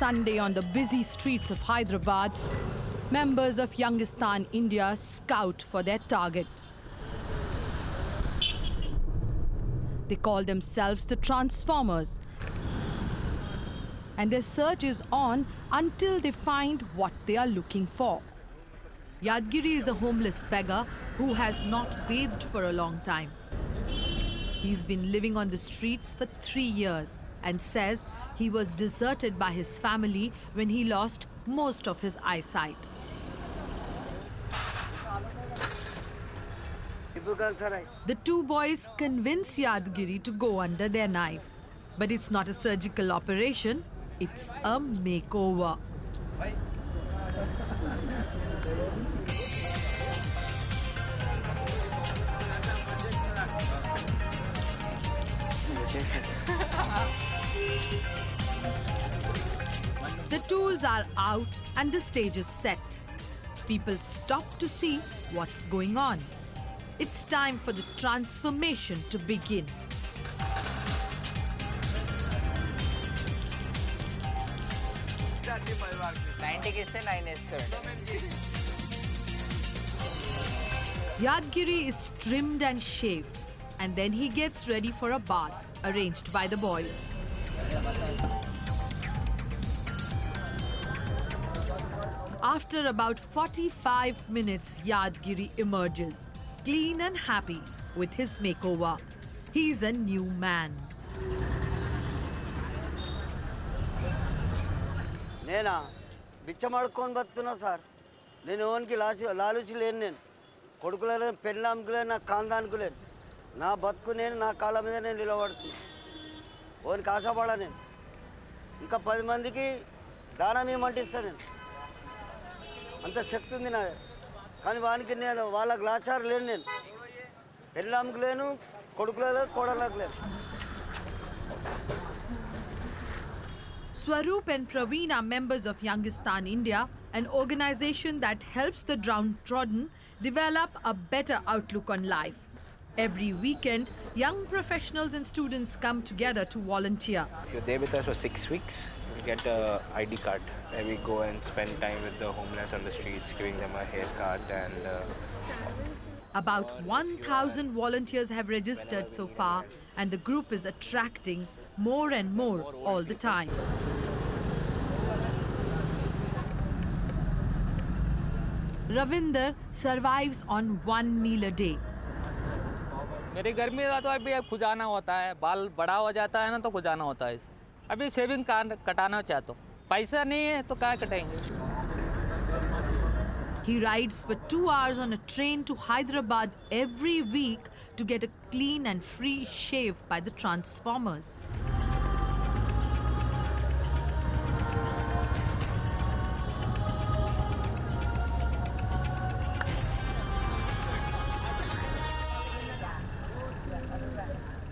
Sunday on the busy streets of Hyderabad, members of Youngistan India scout for their target. They call themselves the Transformers, and their search is on until they find what they are looking for. Yadgiri is a homeless beggar who has not bathed for a long time. He's been living on the streets for 3 years and says he was deserted by his family when he lost most of his eyesight. The two boys convince Yadgiri to go under their knife. But it's not a surgical operation, it's a makeover. The tools are out and the stage is set. People stop to see what's going on. It's time for the transformation to begin. Yadgiri is trimmed and shaved, and then he gets ready for a bath arranged by the boys. After about 45 minutes, Yadgiri emerges, clean and happy with his makeover. He's a new man. నేనా బిచ్చమడుకొని బతున్నా sir. నేను ఓన్కి లాలుచి లేను. నేను కొడుకులే పెళ్ళాంకులే నా కాందానికులే. నా బతుకు నేను నా కాళ్ళ మీద నేను నిలబడుతున్నా. ఓన్కి ఆశపడా నేను. ఇంకా 10 మందికి దానం ఇవ్వమంటిస్తాను నేను. అంత శక్తి ఉంది నా. కానీ వానికి నేను వాళ్ళకి లాచారు లేను నేను. పెళ్ళాంకు లేను, కొడుకులే లేదు, కోడలకు లేను. Swaroop and Praveen are members of Youngistan India, an organization that helps the downtrodden develop a better outlook on life. Every weekend, young professionals and students come together to volunteer. You're there with us for 6 weeks. We get an ID card where we go and spend time with the homeless on the streets, giving them a haircut and... About 1,000 volunteers have registered so far, and the group is attracting more and more all the time. Ravinder survives on 1 meal a day. मेरी गर्मी का तो अभी खुजाना होता है, बाल बड़ा हो जाता है ना तो खुजाना होता है। अभी शेविंग कटाना चाहता हूँ, पैसा नहीं है तो क्या कटाएंगे। He rides for 2 hours on a train to Hyderabad every week to get a clean and free shave by the Transformers.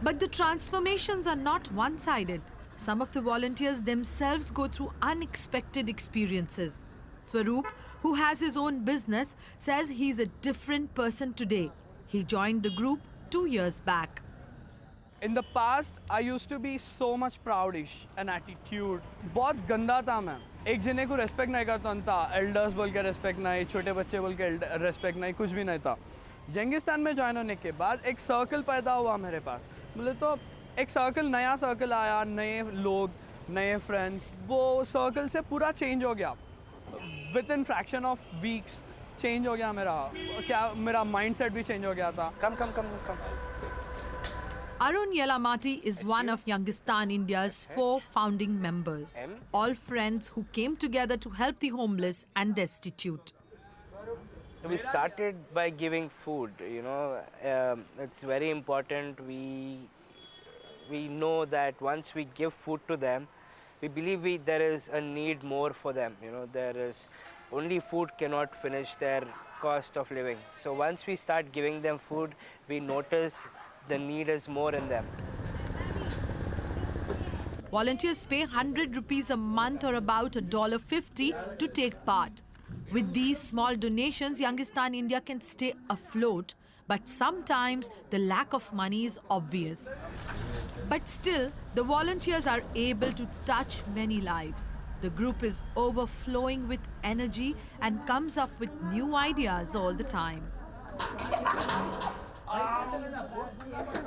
But the transformations are not one-sided. Some of the volunteers themselves go through unexpected experiences. Swaroop, who has his own business, says he's a different person today. He joined the group 2 years back. In the past, I used to be so much proudish, an attitude. बहुत गंदा था मैं. एक जने को respect नहीं करता था. Elders बोल के respect नहीं, छोटे बच्चे बोल के respect नहीं, कुछ भी नहीं था. यंगिस्तान में ज्वाइन होने के बाद एक सर्कल पैदा हुआ मेरे पास. बोले तो एक सर्कल, नया सर्कल आया, नए लोग, नए फ्रेंड्स. वो सर्कल से पूरा चेंज हो गया. Within fraction of weeks change हो गया मेरा. क्या मेरा mindset भी change हो गया था. Come. Arun Yelamati is one of Youngistan India's 4 founding members, all friends who came together to help the homeless and destitute. We started by giving food, you know. It's very important. We know that once we give food to them, we believe there is a need more for them. You know, there is only food cannot finish their cost of living. So once we start giving them food, we notice the need is more in them. Volunteers pay 100 rupees a month or about $1.50 to take part. With these small donations, Youngistan India can stay afloat, but sometimes the lack of money is obvious. But still, the volunteers are able to touch many lives. The group is overflowing with energy and comes up with new ideas all the time.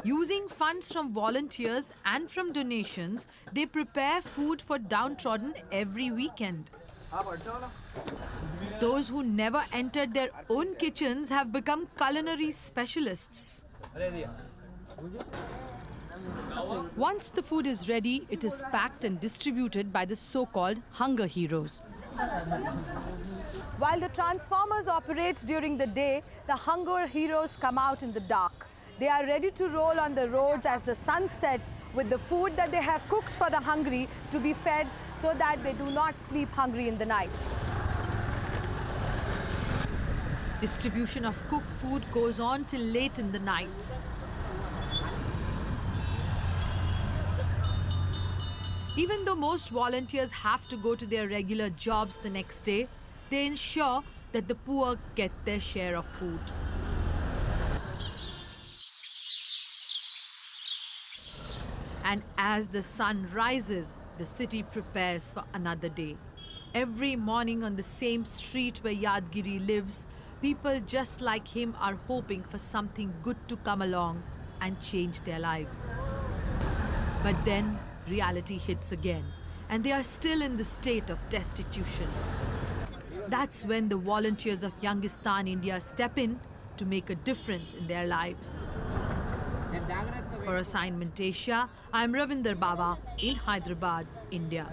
Using funds from volunteers and from donations, they prepare food for downtrodden every weekend. Those who never entered their own kitchens have become culinary specialists. Once the food is ready, it is packed and distributed by the so-called hunger heroes. While the transformers operate during the day, the hunger heroes come out in the dark. They are ready to roll on the roads as the sun sets with the food that they have cooked for the hungry to be fed so that they do not sleep hungry in the night. Distribution of cooked food goes on till late in the night. Even though most volunteers have to go to their regular jobs the next day, they ensure that the poor get their share of food. And as the sun rises, the city prepares for another day. Every morning on the same street where Yadgiri lives, people just like him are hoping for something good to come along and change their lives. But then reality hits again, and they are still in the state of destitution. That's when the volunteers of Youngistan India step in to make a difference in their lives. For Assignment Asia, I'm Ravinder Baba in Hyderabad, India.